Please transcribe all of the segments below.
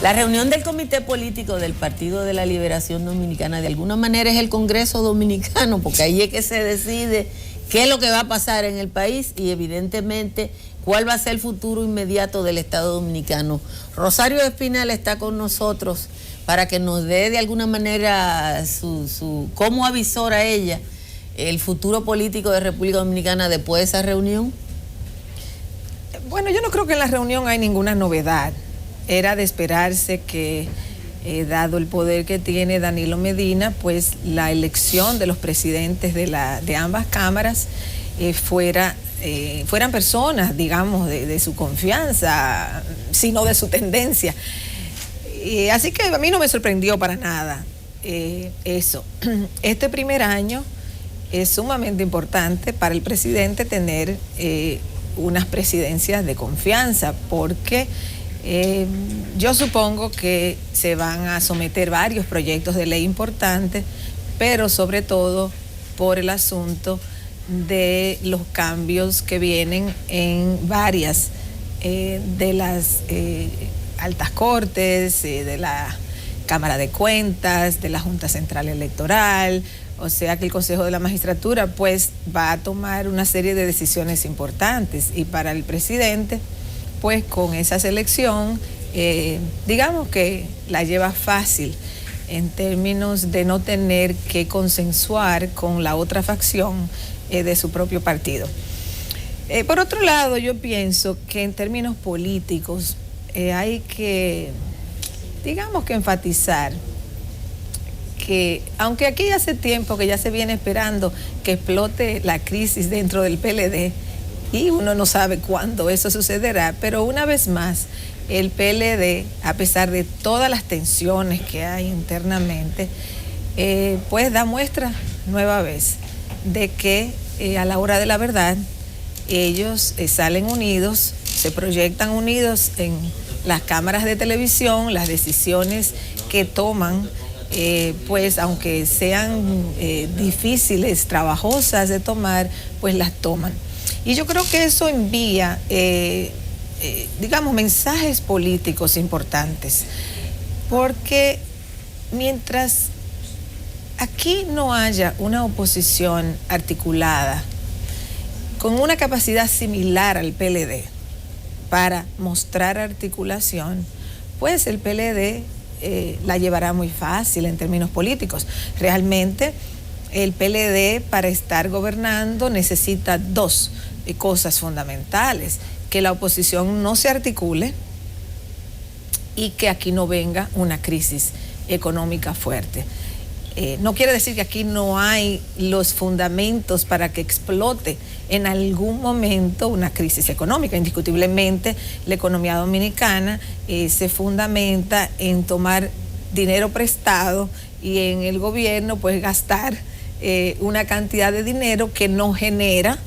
La reunión del Comité Político del Partido de la Liberación Dominicana de alguna manera es el Congreso Dominicano, porque ahí es que se decide qué es lo que va a pasar en el país y evidentemente cuál va a ser el futuro inmediato del Estado Dominicano. Rosario Espinal está con nosotros para que nos dé de alguna manera cómo avisora ella el futuro político de República Dominicana después de esa reunión. Bueno, yo no creo que en la reunión hay ninguna novedad. Era de esperarse que, dado el poder que tiene Danilo Medina, pues la elección de los presidentes de ambas cámaras fueran personas, digamos, de su confianza, sino de su tendencia. Así que a mí no me sorprendió para nada eso. Este primer año es sumamente importante para el presidente tener unas presidencias de confianza, porque yo supongo que se van a someter varios proyectos de ley importantes, pero sobre todo por el asunto de los cambios que vienen en varias de las altas cortes, de la Cámara de Cuentas, de la Junta Central Electoral. O sea que el Consejo de la Magistratura pues va a tomar una serie de decisiones importantes, y para el presidente pues con esa selección digamos que la lleva fácil en términos de no tener que consensuar con la otra facción de su propio partido. Por otro lado, yo pienso que en términos políticos hay que, digamos que enfatizar que, aunque aquí hace tiempo que ya se viene esperando que explote la crisis dentro del PLD, y uno no sabe cuándo eso sucederá, pero una vez más, el PLD, a pesar de todas las tensiones que hay internamente, pues da muestra nueva vez de que a la hora de la verdad ellos salen unidos, se proyectan unidos en las cámaras de televisión, las decisiones que toman, pues aunque sean difíciles, trabajosas de tomar, pues las toman. Y yo creo que eso envía, digamos, mensajes políticos importantes, porque mientras aquí no haya una oposición articulada, con una capacidad similar al PLD para mostrar articulación, pues el PLD la llevará muy fácil en términos políticos. Realmente el PLD, para estar gobernando, necesita dos cosas fundamentales: que la oposición no se articule y que aquí no venga una crisis económica fuerte. No quiere decir que aquí no hay los fundamentos para que explote en algún momento una crisis económica. Indiscutiblemente, la economía dominicana se fundamenta en tomar dinero prestado y en el gobierno pues gastar una cantidad de dinero que no genera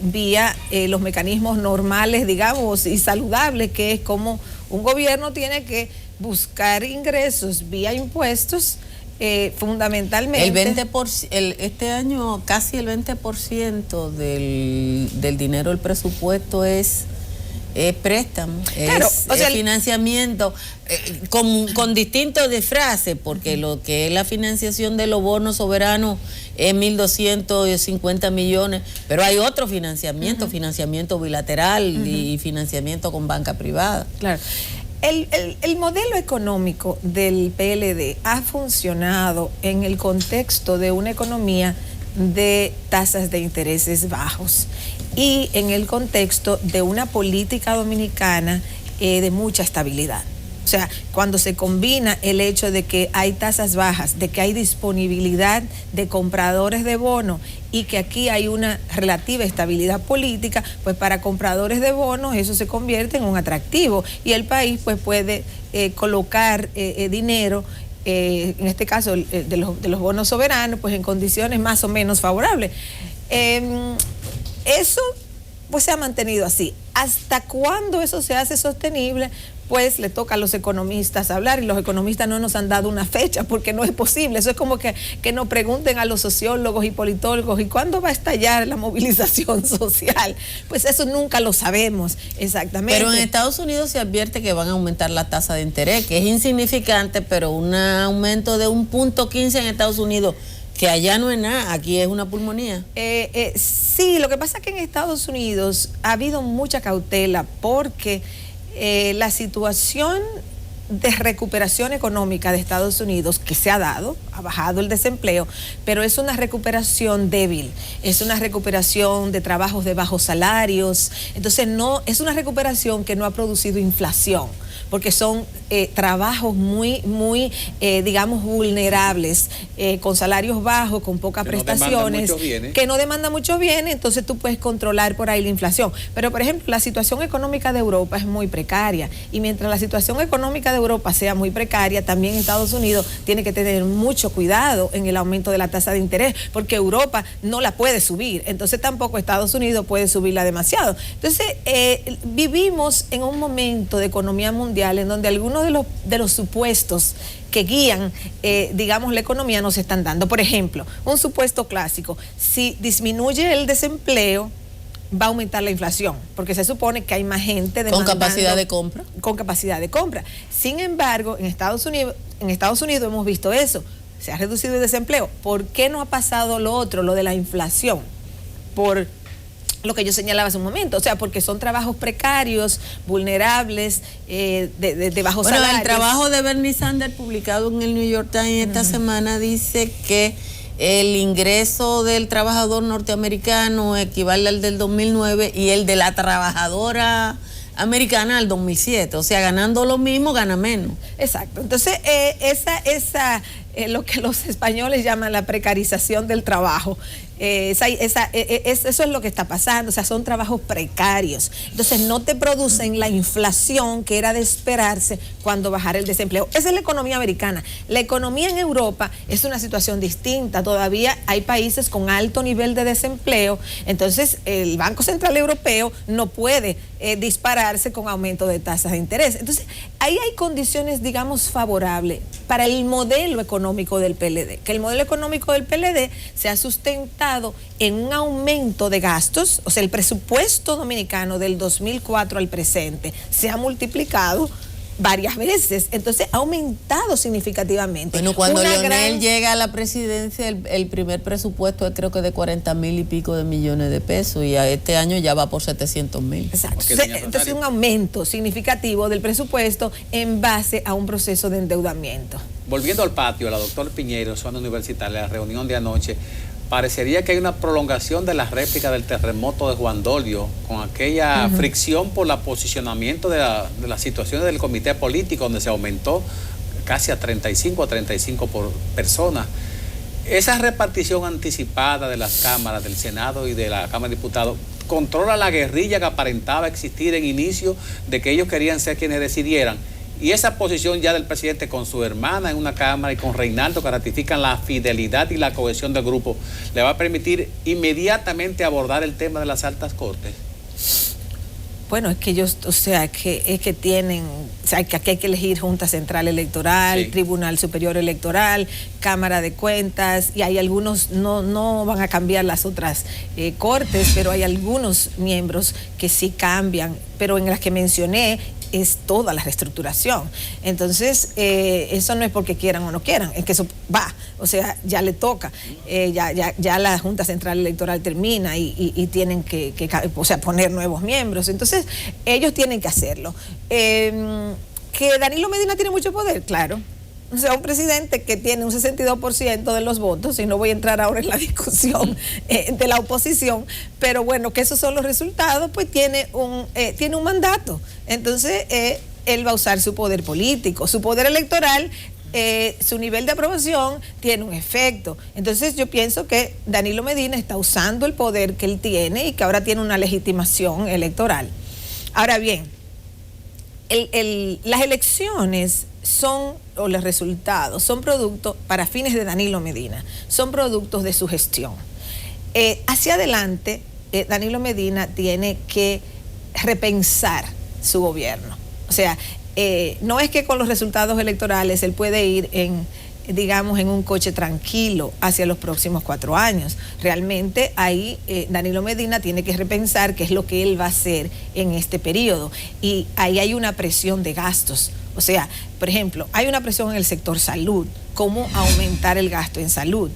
vía los mecanismos normales, digamos, y saludables, que es como un gobierno tiene que buscar ingresos vía impuestos. Fundamentalmente este año casi el 20% del dinero del presupuesto es préstamo, claro, es financiamiento, con distintos disfraces, porque lo que es la financiación de los bonos soberanos es 1.250 millones, pero hay otro financiamiento, financiamiento bilateral y financiamiento con banca privada. Claro. El modelo económico del PLD ha funcionado en el contexto de una economía de tasas de intereses bajos y en el contexto de una política dominicana de mucha estabilidad. O sea, cuando se combina el hecho de que hay tasas bajas, de que hay disponibilidad de compradores de bonos y que aquí hay una relativa estabilidad política, pues para compradores de bonos eso se convierte en un atractivo y el país pues puede colocar dinero, en este caso de los bonos soberanos, pues en condiciones más o menos favorables. Eso pues se ha mantenido así. ¿Hasta cuándo eso se hace sostenible? Pues le toca a los economistas hablar, y los economistas no nos han dado una fecha porque no es posible. Eso es como que nos pregunten a los sociólogos y politólogos, ¿y cuándo va a estallar la movilización social? Pues eso nunca lo sabemos exactamente. Pero en Estados Unidos se advierte que van a aumentar la tasa de interés, que es insignificante, pero un aumento de 1.15 en Estados Unidos, que allá no es nada, aquí es una pulmonía. Sí, lo que pasa es que en Estados Unidos ha habido mucha cautela porque la situación de recuperación económica de Estados Unidos que se ha dado, ha bajado el desempleo, pero es una recuperación débil, es una recuperación de trabajos de bajos salarios, entonces no, es una recuperación que no ha producido inflación, porque son trabajos muy, digamos, vulnerables, con salarios bajos, con pocas prestaciones, que no demandan muchos bienes, entonces tú puedes controlar por ahí la inflación. Pero, por ejemplo, la situación económica de Europa es muy precaria, y mientras la situación económica de Europa sea muy precaria, también Estados Unidos tiene que tener mucho cuidado en el aumento de la tasa de interés, porque Europa no la puede subir, entonces tampoco Estados Unidos puede subirla demasiado. Entonces, vivimos en un momento de economía mundial en donde algunos de los supuestos que guían, digamos, la economía no se están dando. Por ejemplo, un supuesto clásico: si disminuye el desempleo, va a aumentar la inflación, porque se supone que hay más gente demandando, con capacidad de compra. Con capacidad de compra. Sin embargo, en Estados Unidos hemos visto eso. Se ha reducido el desempleo. ¿Por qué no ha pasado lo otro, lo de la inflación? Por lo que yo señalaba hace un momento, o sea, porque son trabajos precarios, vulnerables, de bajos salarios. El trabajo de Bernie Sanders, publicado en el New York Times esta semana, dice que el ingreso del trabajador norteamericano equivale al del 2009 y el de la trabajadora americana al 2007, o sea, ganando lo mismo, gana menos. Exacto. Entonces, lo que los españoles llaman la precarización del trabajo, eso es lo que está pasando, o sea, son trabajos precarios. Entonces, no te producen la inflación que era de esperarse cuando bajara el desempleo. Esa es la economía americana. La economía en Europa es una situación distinta. Todavía hay países con alto nivel de desempleo, entonces el Banco Central Europeo no puede dispararse con aumento de tasas de interés. Entonces, ahí hay condiciones, digamos, favorables para el modelo económico del PLD, que el modelo económico del PLD se ha sustentado en un aumento de gastos, o sea, el presupuesto dominicano del 2004 al presente se ha multiplicado varias veces, entonces ha aumentado significativamente. Bueno, cuando Leonel llega a la presidencia, el primer presupuesto es creo que de 40,000 y pico de millones de pesos, y a este año ya va por 700,000. Exacto. Entonces un aumento significativo del presupuesto en base a un proceso de endeudamiento. Volviendo al patio, la doctora Piñeiro, zona universitaria, la reunión de anoche, parecería que hay una prolongación de la réplica del terremoto de Juan Dolio, con aquella fricción por el posicionamiento de las situaciones del comité político, donde se aumentó casi a 35 por persona. Esa repartición anticipada de las cámaras, del Senado y de la Cámara de Diputados, controla la guerrilla que aparentaba existir en inicio de que ellos querían ser quienes decidieran. Y esa posición ya del presidente con su hermana en una cámara y con Reinaldo, que ratifican la fidelidad y la cohesión del grupo, le va a permitir inmediatamente abordar el tema de las altas cortes. Bueno, es que ellos, o sea, que tienen, o sea, que aquí hay que elegir Junta Central Electoral, sí, Tribunal Superior Electoral, Cámara de Cuentas, y hay algunos, no van a cambiar las otras cortes, pero hay algunos miembros que sí cambian, pero en las que mencioné es toda la reestructuración. Entonces, eso no es porque quieran o no quieran, es que eso va, o sea, ya le toca, ya la Junta Central Electoral termina y tienen que, o sea, poner nuevos miembros. Entonces, ellos tienen que hacerlo. Que Danilo Medina tiene mucho poder, claro. O sea, un presidente que tiene un 62% de los votos, y no voy a entrar ahora en la discusión de la oposición, pero bueno, que esos son los resultados, pues tiene un mandato. Entonces, él va a usar su poder político, su poder electoral, su nivel de aprobación tiene un efecto. Entonces, yo pienso que Danilo Medina está usando el poder que él tiene y que ahora tiene una legitimación electoral. Ahora bien, las elecciones o los resultados son productos, para fines de Danilo Medina, son productos de su gestión. Hacia adelante, Danilo Medina tiene que repensar su gobierno. O sea, no es que con los resultados electorales él puede ir digamos, en un coche tranquilo hacia los próximos 4 años. Realmente ahí Danilo Medina tiene que repensar qué es lo que él va a hacer en este periodo. Y ahí hay una presión de gastos. O sea, por ejemplo, hay una presión en el sector salud. ¿Cómo aumentar el gasto en salud?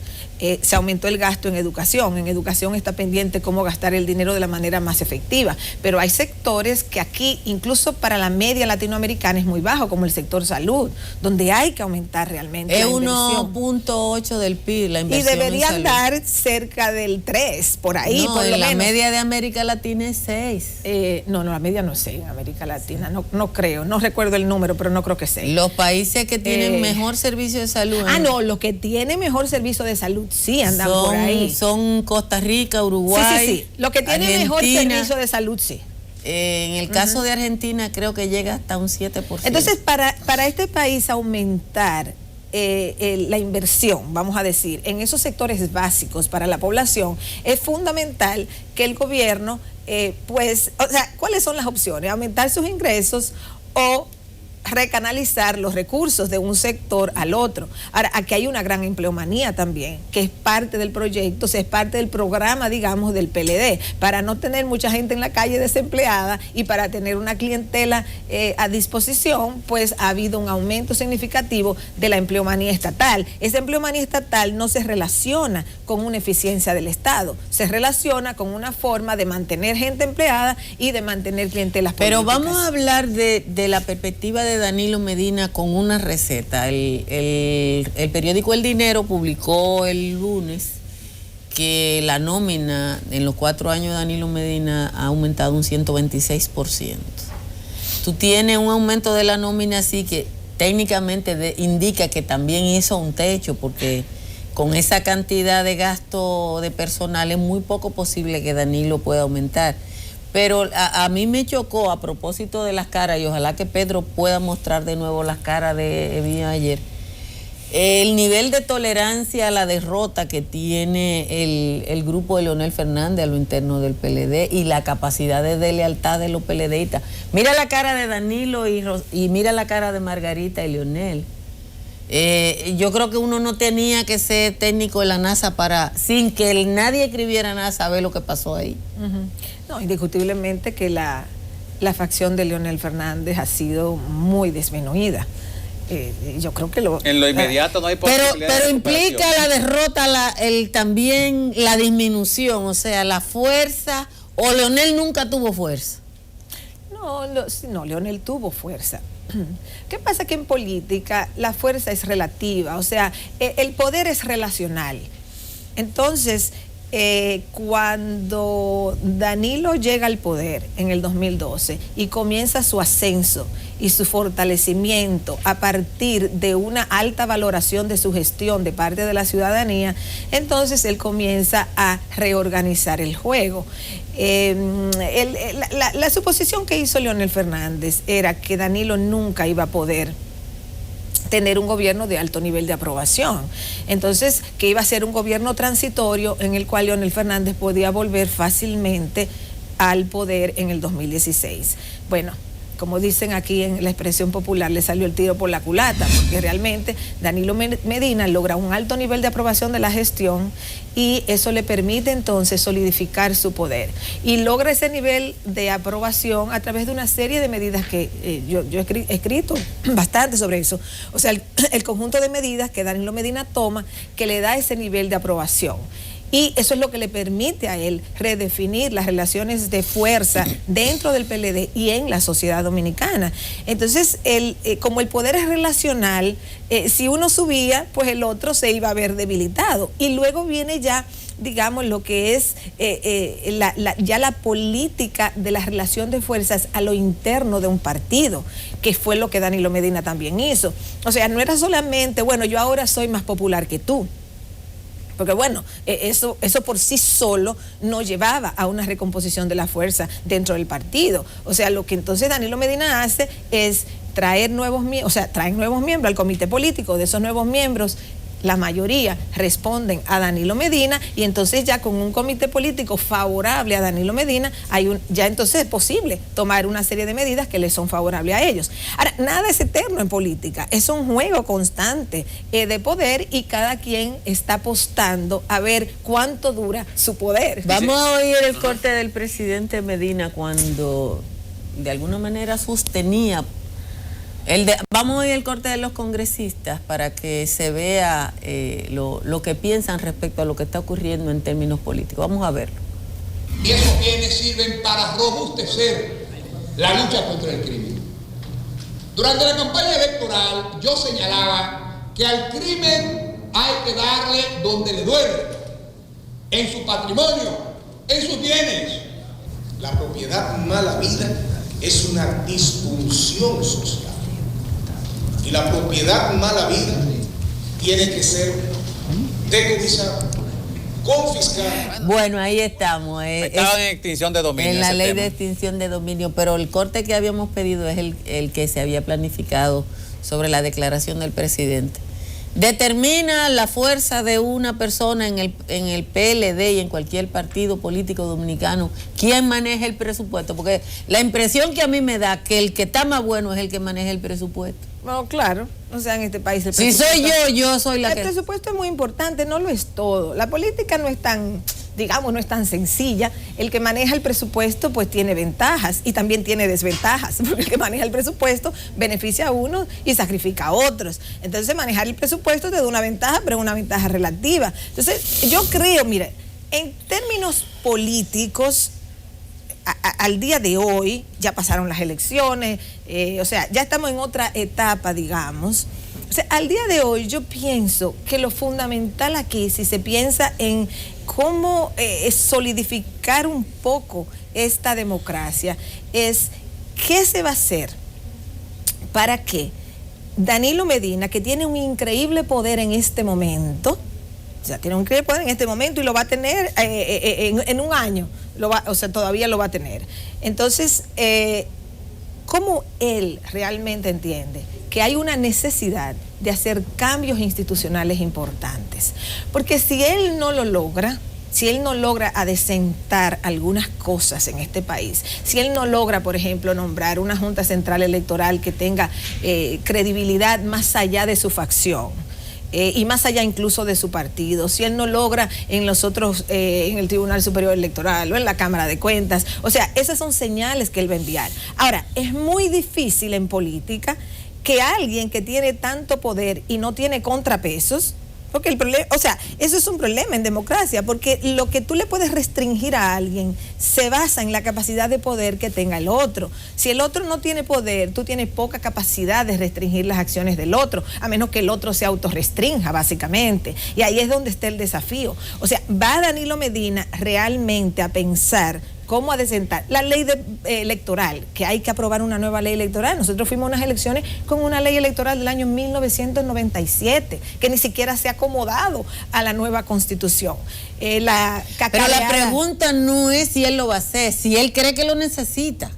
Se aumentó el gasto en educación. En educación está pendiente cómo gastar el dinero de la manera más efectiva. Pero hay sectores que aquí, incluso para la media latinoamericana, es muy bajo, como el sector salud, donde hay que aumentar realmente la inversión. 1.8 del PIB la inversión. Y debería andar cerca del 3, por ahí, no, por lo la menos. media de América Latina es 6. No, la media no es 6 en América Latina. No creo, no recuerdo el número, pero no creo que 6. Los países que tienen mejor servicio de salud. No, los que tienen mejor servicio de salud sí andan por ahí. Son Costa Rica, Uruguay. Sí. Los que tienen mejor servicio de salud, sí. En el caso de Argentina creo que llega hasta un 7%. Entonces, para este país aumentar la inversión, vamos a decir, en esos sectores básicos para la población, es fundamental que el gobierno, ¿cuáles son las opciones? Aumentar sus ingresos o recanalizar los recursos de un sector al otro. Ahora, aquí hay una gran empleomanía también, que es parte del proyecto, es parte del programa, digamos, del PLD, para no tener mucha gente en la calle desempleada y para tener una clientela a disposición, pues ha habido un aumento significativo de la empleomanía estatal. Esa empleomanía estatal no se relaciona con una eficiencia del Estado, se relaciona con una forma de mantener gente empleada y de mantener clientelas políticas. Pero vamos a hablar de la perspectiva de Danilo Medina con una receta. El periódico El Dinero publicó el lunes que la nómina en los 4 años de Danilo Medina ha aumentado un 126%. Tú tienes un aumento de la nómina así que técnicamente indica que también hizo un techo, porque con esa cantidad de gasto de personal es muy poco posible que Danilo pueda aumentar. Pero a mí me chocó, a propósito de las caras, y ojalá que Pedro pueda mostrar de nuevo las caras de ayer, el nivel de tolerancia a la derrota que tiene el grupo de Leonel Fernández a lo interno del PLD y la capacidad de lealtad de los PLDistas. Mira la cara de Danilo y mira la cara de Margarita y Leonel. Yo creo que uno no tenía que ser técnico de la NASA sin que nadie escribiera nada, saber lo que pasó ahí. No, indiscutiblemente que la facción de Leonel Fernández ha sido muy disminuida. Yo creo que en lo inmediato no hay posibilidad. Pero implica la derrota, también la disminución, o sea, la fuerza, o Leonel nunca tuvo fuerza. No, Leonel tuvo fuerza. ¿Qué pasa? Que en política la fuerza es relativa, o sea, el poder es relacional. Entonces, cuando Danilo llega al poder en el 2012 y comienza su ascenso y su fortalecimiento a partir de una alta valoración de su gestión de parte de la ciudadanía, entonces él comienza a reorganizar el juego. La suposición que hizo Leonel Fernández era que Danilo nunca iba a poder tener un gobierno de alto nivel de aprobación. Entonces, que iba a ser un gobierno transitorio en el cual Leonel Fernández podía volver fácilmente al poder en el 2016. Bueno, como dicen aquí en la expresión popular, le salió el tiro por la culata, porque realmente Danilo Medina logra un alto nivel de aprobación de la gestión y eso le permite entonces solidificar su poder. Y logra ese nivel de aprobación a través de una serie de medidas que yo he escrito bastante sobre eso. O sea, el conjunto de medidas que Danilo Medina toma que le da ese nivel de aprobación. Y eso es lo que le permite a él redefinir las relaciones de fuerza dentro del PLD y en la sociedad dominicana. Entonces, como el poder es relacional, si uno subía, pues el otro se iba a ver debilitado. Y luego viene ya, digamos, lo que es ya la política de la relación de fuerzas a lo interno de un partido, que fue lo que Danilo Medina también hizo. O sea, no era solamente, bueno, yo ahora soy más popular que tú. Porque bueno, eso por sí solo no llevaba a una recomposición de la fuerza dentro del partido. O sea, lo que entonces Danilo Medina hace es traer nuevos miembros, traen nuevos miembros al comité político. De esos nuevos miembros, la mayoría responden a Danilo Medina, y entonces ya con un comité político favorable a Danilo Medina, ya entonces es posible tomar una serie de medidas que les son favorables a ellos. Ahora, nada es eterno en política, es un juego constante de poder, y cada quien está apostando a ver cuánto dura su poder. Vamos a oír el corte del presidente Medina cuando de alguna manera sostenía vamos a oír el corte de los congresistas para que se vea lo que piensan respecto a lo que está ocurriendo en términos políticos. Vamos a verlo. Y esos bienes sirven para robustecer la lucha contra el crimen. Durante la campaña electoral yo señalaba que al crimen hay que darle donde le duele, en su patrimonio, en sus bienes. La propiedad mala vida es una disfunción social. Y la propiedad mala vida tiene que ser decomisada, confiscada. Bueno, ahí estamos. Estaba en extinción de dominio. En la ley tema de extinción de dominio, pero el corte que habíamos pedido es el que se había planificado sobre la declaración del presidente. Determina la fuerza de una persona en el PLD y en cualquier partido político dominicano quién maneja el presupuesto, porque la impresión que a mí me da que el que está más bueno es el que maneja el presupuesto. Bueno, claro, o sea, en este país el si soy yo soy la que... El presupuesto es muy importante, no lo es todo. La política no es tan, digamos, no es tan sencilla. El que maneja el presupuesto pues tiene ventajas y también tiene desventajas, porque el que maneja el presupuesto beneficia a unos y sacrifica a otros. Entonces manejar el presupuesto te da una ventaja, pero una ventaja relativa. Entonces yo creo, mire, en términos políticos, al día de hoy ya pasaron las elecciones, o sea, ya estamos en otra etapa, digamos. O sea, al día de hoy yo pienso que lo fundamental aquí, si se piensa en cómo solidificar un poco esta democracia, es qué se va a hacer para que Danilo Medina, que tiene un increíble poder en este momento, o sea, tiene un increíble poder en este momento y lo va a tener en un año, o sea, todavía lo va a tener. Entonces, ¿cómo él realmente entiende que hay una necesidad de hacer cambios institucionales importantes? Porque si él no lo logra, si él no logra adecentar algunas cosas en este país, si él no logra, por ejemplo, nombrar una Junta Central Electoral que tenga credibilidad más allá de su facción, y más allá incluso de su partido, si él no logra en los otros, en el Tribunal Superior Electoral o en la Cámara de Cuentas, o sea, esas son señales que él va a enviar. Ahora, es muy difícil en política que alguien que tiene tanto poder y no tiene contrapesos, porque el problema, o sea, eso es un problema en democracia, porque lo que tú le puedes restringir a alguien se basa en la capacidad de poder que tenga el otro. Si el otro no tiene poder, tú tienes poca capacidad de restringir las acciones del otro, a menos que el otro se autorrestrinja, básicamente. Y ahí es donde está el desafío. O sea, ¿va Danilo Medina realmente a pensar cómo adecentar la ley electoral, que hay que aprobar una nueva ley electoral? Nosotros fuimos a unas elecciones con una ley electoral del año 1997, que ni siquiera se ha acomodado a la nueva constitución. Pero la pregunta no es si él lo va a hacer, si él cree que lo necesita.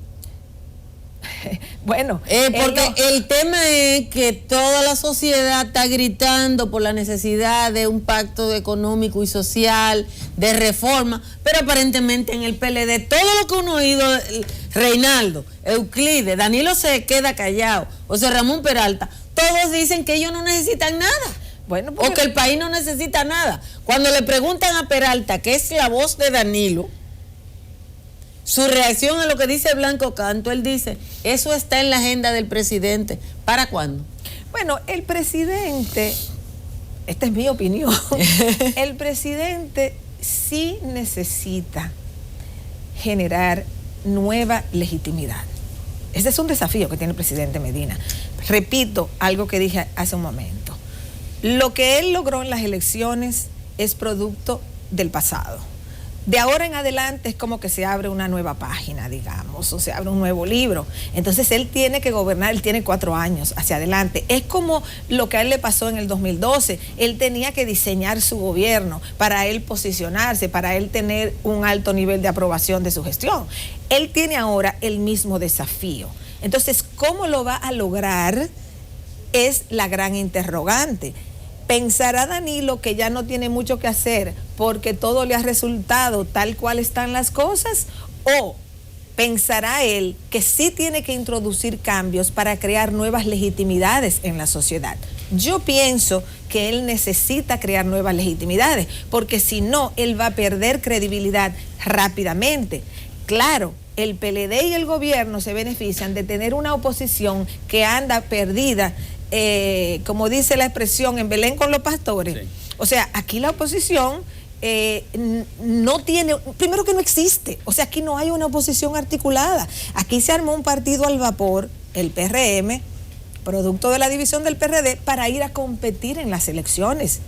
Bueno, porque el tema es que toda la sociedad está gritando por la necesidad de un pacto económico y social, de reforma, pero aparentemente en el PLD, todo lo que uno ha oído, Reinaldo, Euclides, Danilo se queda callado, o sea, Ramón Peralta, todos dicen que ellos no necesitan nada. Bueno, o que el país no necesita nada. Cuando le preguntan a Peralta, que es la voz de Danilo, su reacción a lo que dice Blanco Canto, él dice, eso está en la agenda del presidente. ¿Para cuándo? Bueno, el presidente, esta es mi opinión, el presidente sí necesita generar nueva legitimidad. Ese es un desafío que tiene el presidente Medina. Repito algo que dije hace un momento. Lo que él logró en las elecciones es producto del pasado. De ahora en adelante es como que se abre una nueva página, digamos, o se abre un nuevo libro. Entonces él tiene que gobernar, él tiene 4 años hacia adelante. Es como lo que a él le pasó en el 2012. Él tenía que diseñar su gobierno para él posicionarse, para él tener un alto nivel de aprobación de su gestión. Él tiene ahora el mismo desafío. Entonces, ¿cómo lo va a lograr? Es la gran interrogante. ¿Pensará Danilo que ya no tiene mucho que hacer porque todo le ha resultado tal cual están las cosas? ¿O pensará él que sí tiene que introducir cambios para crear nuevas legitimidades en la sociedad? Yo pienso que él necesita crear nuevas legitimidades, porque si no, él va a perder credibilidad rápidamente. Claro, el PLD y el gobierno se benefician de tener una oposición que anda perdida, como dice la expresión, en Belén con los pastores. Sí. O sea, aquí la oposición no tiene, primero que no existe, o sea, aquí no hay una oposición articulada. Aquí se armó un partido al vapor, el PRM, producto de la división del PRD, para ir a competir en las elecciones.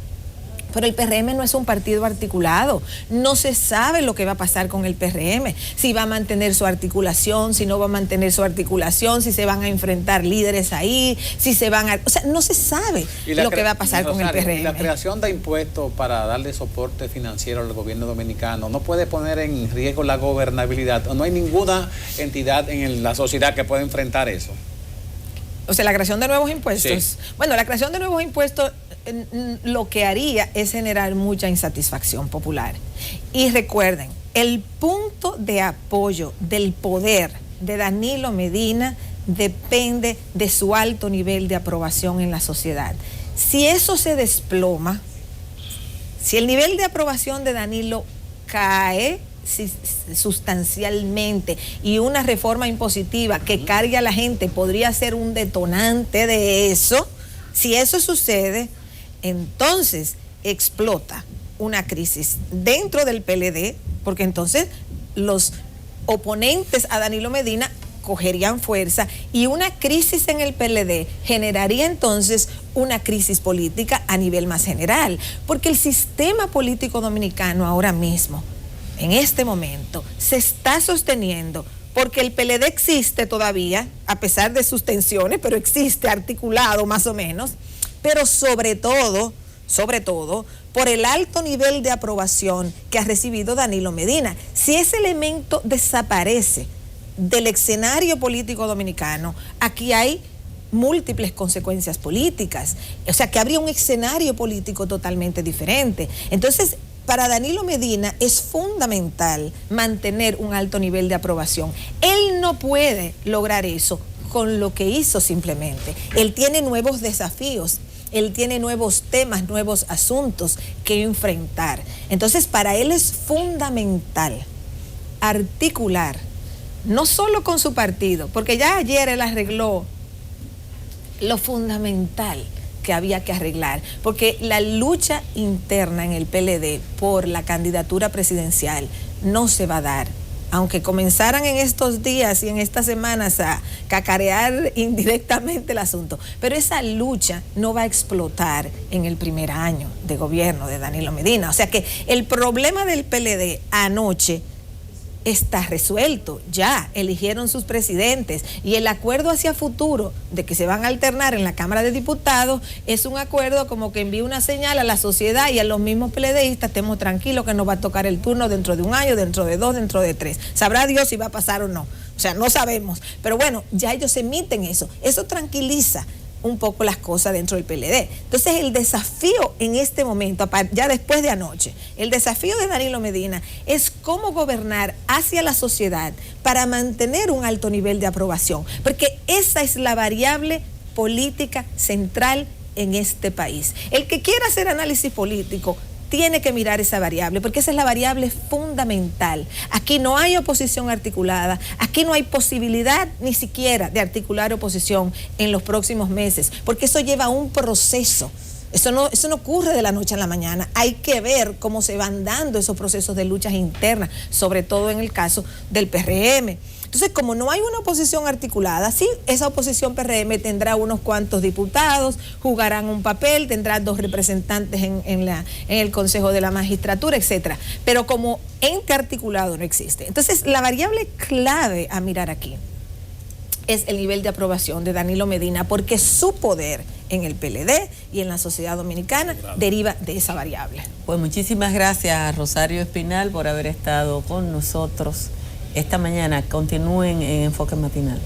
Pero el PRM no es un partido articulado. No se sabe lo que va a pasar con el PRM. Si va a mantener su articulación, si no va a mantener su articulación, si se van a enfrentar líderes ahí, si se van a... O sea, no se sabe lo que va a pasar con el PRM. La creación de impuestos para darle soporte financiero al gobierno dominicano no puede poner en riesgo la gobernabilidad. No hay ninguna entidad en la sociedad que pueda enfrentar eso. O sea, la creación de nuevos impuestos. Sí. Bueno, la creación de nuevos impuestos lo que haría es generar mucha insatisfacción popular. Y recuerden, el punto de apoyo del poder de Danilo Medina depende de su alto nivel de aprobación en la sociedad. Si eso se desploma, si el nivel de aprobación de Danilo cae sustancialmente y una reforma impositiva que cargue a la gente podría ser un detonante de eso, si eso sucede, entonces explota una crisis dentro del PLD, porque entonces los oponentes a Danilo Medina cogerían fuerza y una crisis en el PLD generaría entonces una crisis política a nivel más general, porque el sistema político dominicano ahora mismo, en este momento, se está sosteniendo porque el PLD existe todavía, a pesar de sus tensiones, pero existe articulado más o menos, pero sobre todo, por el alto nivel de aprobación que ha recibido Danilo Medina. Si ese elemento desaparece del escenario político dominicano, aquí hay múltiples consecuencias políticas, o sea que habría un escenario político totalmente diferente. Entonces, para Danilo Medina es fundamental mantener un alto nivel de aprobación. Él no puede lograr eso con lo que hizo simplemente. Él tiene nuevos desafíos, él tiene nuevos temas, nuevos asuntos que enfrentar. Entonces, para él es fundamental articular, no solo con su partido, porque ya ayer él arregló lo fundamental que había que arreglar, porque la lucha interna en el PLD por la candidatura presidencial no se va a dar, aunque comenzaran en estos días y en estas semanas a cacarear indirectamente el asunto, pero esa lucha no va a explotar en el primer año de gobierno de Danilo Medina. O sea que el problema del PLD anoche está resuelto, ya eligieron sus presidentes y el acuerdo hacia futuro de que se van a alternar en la Cámara de Diputados es un acuerdo como que envía una señal a la sociedad y a los mismos PLDistas, estemos tranquilos que nos va a tocar el turno dentro de un año, dentro de 2, dentro de 3. Sabrá Dios si va a pasar o no, o sea, no sabemos, pero bueno, ya ellos emiten eso tranquiliza un poco las cosas dentro del PLD. Entonces el desafío en este momento, ya después de anoche, el desafío de Danilo Medina es cómo gobernar hacia la sociedad para mantener un alto nivel de aprobación, porque esa es la variable política central en este país. El que quiera hacer análisis político tiene que mirar esa variable, porque esa es la variable fundamental. Aquí no hay oposición articulada, aquí no hay posibilidad ni siquiera de articular oposición en los próximos meses, porque eso lleva un proceso. Eso no ocurre de la noche a la mañana. Hay que ver cómo se van dando esos procesos de luchas internas, sobre todo en el caso del PRM. Entonces, como no hay una oposición articulada, sí, esa oposición PRM tendrá unos cuantos diputados, jugarán un papel, tendrá 2 representantes en el Consejo de la Magistratura, etcétera. Pero como ente articulado no existe. Entonces, la variable clave a mirar aquí es el nivel de aprobación de Danilo Medina, porque su poder en el PLD y en la sociedad dominicana deriva de esa variable. Pues muchísimas gracias a Rosario Espinal por haber estado con nosotros esta mañana. Continúen en Enfoque Matinal.